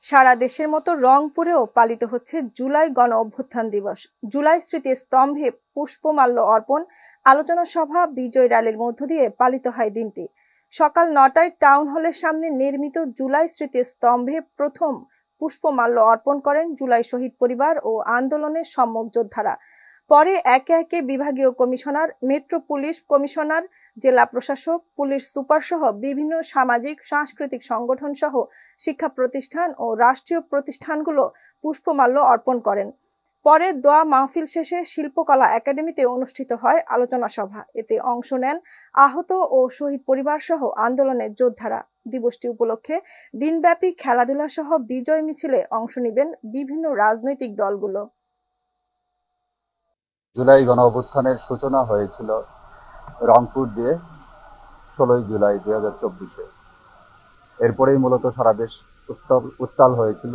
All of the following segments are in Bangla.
সারা দেশের মতো রংপুরেও পালিত হচ্ছে জুলাই গণ অভ্যুত্থান দিবস। জুলাই স্মৃতি স্তম্ভে পুষ্পমাল্য অর্পণ, আলোচনা সভা, বিজয় র্যালির মধ্য দিয়ে পালিত হয় দিনটি। সকাল ৯টায় টাউন হলের সামনে নির্মিত জুলাই স্মৃতি স্তম্ভে প্রথম পুষ্পমাল্য অর্পণ করেন জুলাই শহীদ পরিবার ও আন্দোলনের সম্মুখ যোদ্ধারা। পরে একে একে বিভাগীয় কমিশনার, মেট্রো পুলিশ কমিশনার, জেলা প্রশাসক, পুলিশ সুপার সহ বিভিন্ন সামাজিক সাংস্কৃতিক সংগঠন সহ শিক্ষা প্রতিষ্ঠান ও রাষ্ট্রীয় প্রতিষ্ঠানগুলো পুষ্পমাল্য অর্পণ করেন। পরে দোয়া মাহফিল শেষে শিল্পকলা একাডেমিতে অনুষ্ঠিত হয় আলোচনা সভা। এতে অংশ নেন আহত ও শহীদ পরিবার সহ আন্দোলনের যোদ্ধারা। দিবসটি উপলক্ষে দিনব্যাপী খেলাধুলা সহ বিজয় মিছিলে অংশ নেবেন বিভিন্ন রাজনৈতিক দলগুলো। জুলাই গণ অভ্যুত্থানের সূচনা হয়েছিল রংপুর দিয়ে 16 জুলাই 2024-এ। এরপরেই মূলত সারা দেশ উত্তাল হয়েছিল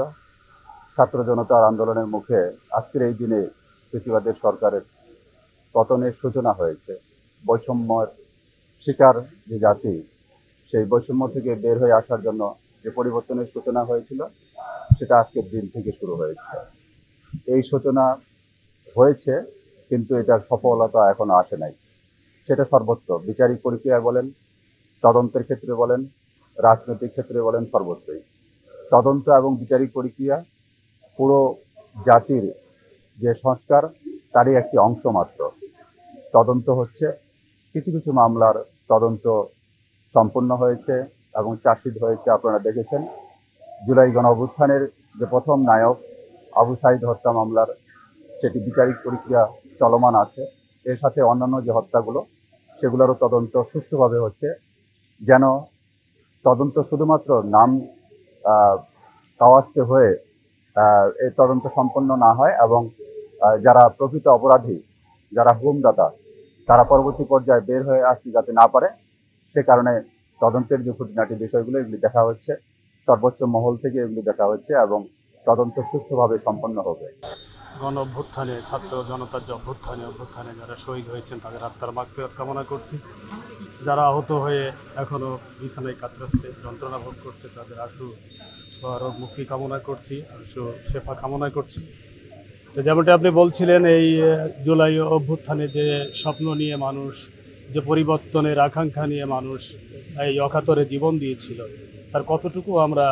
ছাত্র জনতার আন্দোলনের মুখে। আজকের এই দিনে ফ্যাসিবাদের সরকারের পতনের সূচনা হয়েছে। বৈষম্যের শিকার যে জাতি, সেই বৈষম্য থেকে বের হয়ে আসার জন্য যে পরিবর্তনের সূচনা হয়েছিল, সেটা আজকের দিন থেকে শুরু হয়েছে। এই সূচনা হয়েছে, কিন্তু এটার সফলতা এখনো আসে নাই। সেটা সর্বত্র, বিচারিক প্রক্রিয়ায় বলেন, তদন্তের ক্ষেত্রে বলেন, রাজনৈতিক ক্ষেত্রে বলেন, সর্বত্রই তদন্ত এবং বিচারিক প্রক্রিয়া পুরো জাতির যে সংস্কার, তারই একটি অংশ মাত্র। তদন্ত হচ্ছে, কিছু কিছু মামলার তদন্ত সম্পূর্ণ হয়েছে এবং চার্জশিট হয়েছে। আপনারা দেখেছেন জুলাই গণ অভ্যুত্থানের যে প্রথম নায়ক আবু সাইদ হত্যা মামলার, সেটি বিচারিক প্রক্রিয়া চলমান আছে। এর সাথে অন্যান্য যে হত্যাগুলো, সেগুলোরও তদন্ত সুষ্ঠুভাবে হচ্ছে, যেন তদন্ত শুধুমাত্র নাম কাওয়াস্তে হয়ে এই তদন্ত সম্পন্ন না হয় এবং যারা প্রকৃত অপরাধী, যারা হুকুমদাতা, তারা পরবর্তী পর্যায়ে বের হয়ে আসতে যাতে না পারে, সে কারণে তদন্তের যে খুঁটিনাটি বিষয়গুলো, এগুলি দেখা হচ্ছে, সর্বোচ্চ মহল থেকে এগুলি দেখা হচ্ছে এবং তদন্ত সুষ্ঠুভাবে সম্পন্ন হবে। গণ অভ্যুত্থানে, ছাত্র জনতার যে অভ্যুত্থানে যারা শহীদ হয়েছেন তাদের আত্মার মাগফিরাত কামনা করছি। যারা আহত হয়ে এখনও বিছানায় কাতরাচ্ছে, যন্ত্রণা ভোগ করছে, তাদের আশু রোগ মুক্তি কামনা করছি, আশু শেফা কামনা করছি। তো যেমনটি আপনি বলছিলেন, এই জুলাই অভ্যুত্থানে যে স্বপ্ন নিয়ে মানুষ, যে পরিবর্তনের আকাঙ্ক্ষা নিয়ে মানুষ এই অকাতরে জীবন দিয়েছিল, তার কতটুকু আমরা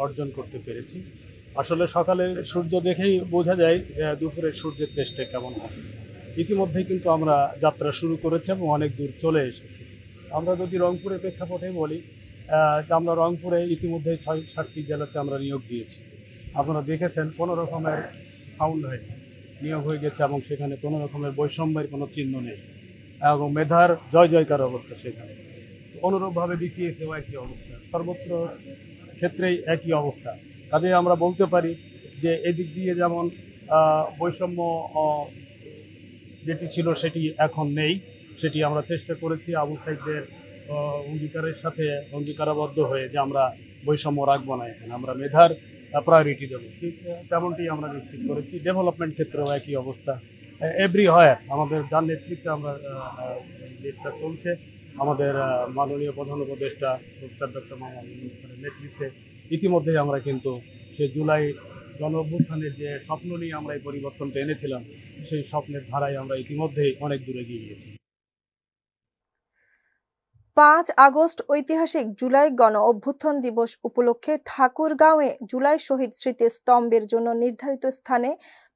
অর্জন করতে পেরেছি। আসলে সকালের সূর্য দেখেই বোঝা যায় দুপুরের সূর্যের তেজটা কেমন হবে। ইতিমধ্যেই কিন্তু আমরা যাত্রা শুরু করেছি এবং অনেক দূর চলে এসেছি। আমরা যদি রংপুরের প্রেক্ষাপটে বলি, আমরা রংপুরে ইতিমধ্যে ৬-৭টি জেলাতে আমরা নিয়োগ দিয়েছি। আপনারা দেখেছেন কোনো রকমের ফাউন্ড হয়নি, নিয়োগ হয়ে গেছে এবং সেখানে কোনো রকমের বৈষম্যের কোনো চিহ্ন নেই এবং মেধার জয় জয়কার অবস্থা। সেখানে অনুরূপভাবে বিসিএসেও একই অবস্থা, সর্বত্র ক্ষেত্রেই একই অবস্থা। কাজে আমরা বলতে পারি যে এদিক দিয়ে যেমন বৈষম্য যেটি ছিল সেটি এখন নেই। সেটি আমরা চেষ্টা করেছি আবু সাইদের অঙ্গীকারের সাথে অঙ্গীকারাবদ্ধ হয়ে যে আমরা বৈষম্য রাখবো না, এখানে আমরা মেধার প্রায়োরিটি দেবো। ঠিক তেমনটি আমরা নিশ্চিত করেছি। ডেভেলপমেন্ট ক্ষেত্রেও একই অবস্থা। এভরিহোয়ার আমাদের যার নেতৃত্বে আমরা দেশটা চলছে, আমাদের মাননীয় প্রধান উপদেষ্টা প্রফেসর ডক্টর মোহাম্মদ ইউনূসের নেতৃত্বে ইতিমধ্যেই আমরা কিন্তু সে জুলাই গণ অভ্যুত্থানের যে স্বপ্ন নিয়ে আমরা এই পরিবর্তনটা এনেছিলাম, সেই স্বপ্নের ধারায় আমরা ইতিমধ্যেই অনেক দূরে এগিয়ে গিয়েছি। ৫ আগস্ট ঐতিহাসিক জুলাই গণ অভ্যুত্থান দিবস উপলক্ষে ঠাকুরগাঁওয়ে জুলাই শহীদ স্মৃতি স্তম্ভের জন্য নির্ধারিত স্থানে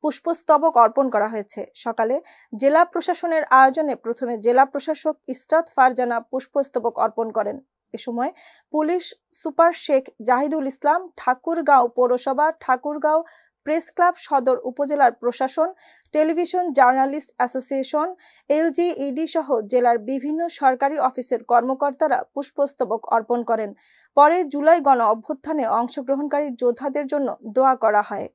পুষ্পস্তবক অর্পণ করা হয়েছে। সকালে জেলা প্রশাসনের আয়োজনে প্রথমে জেলা প্রশাসক ইসরাত ফারজানা পুষ্পস্তবক অর্পণ করেন। এ সময় পুলিশ সুপার শেখ জাহিদুল ইসলাম, ঠাকুরগাঁও পৌরসভা, ঠাকুরগাঁও প্রেস ক্লাব, সদর উপজেলার প্রশাসন, টেলিভিশন জার্নালিস্ট অ্যাসোসিয়েশন, এলজিইডি সহ জেলার বিভিন্ন সরকারি অফিসের কর্মকর্তারা পুষ্পস্তবক অর্পণ করেন। পরে জুলাই গণ অভ্যুত্থানে অংশগ্রহণকারী যোদ্ধাদের জন্য দোয়া করা হয়।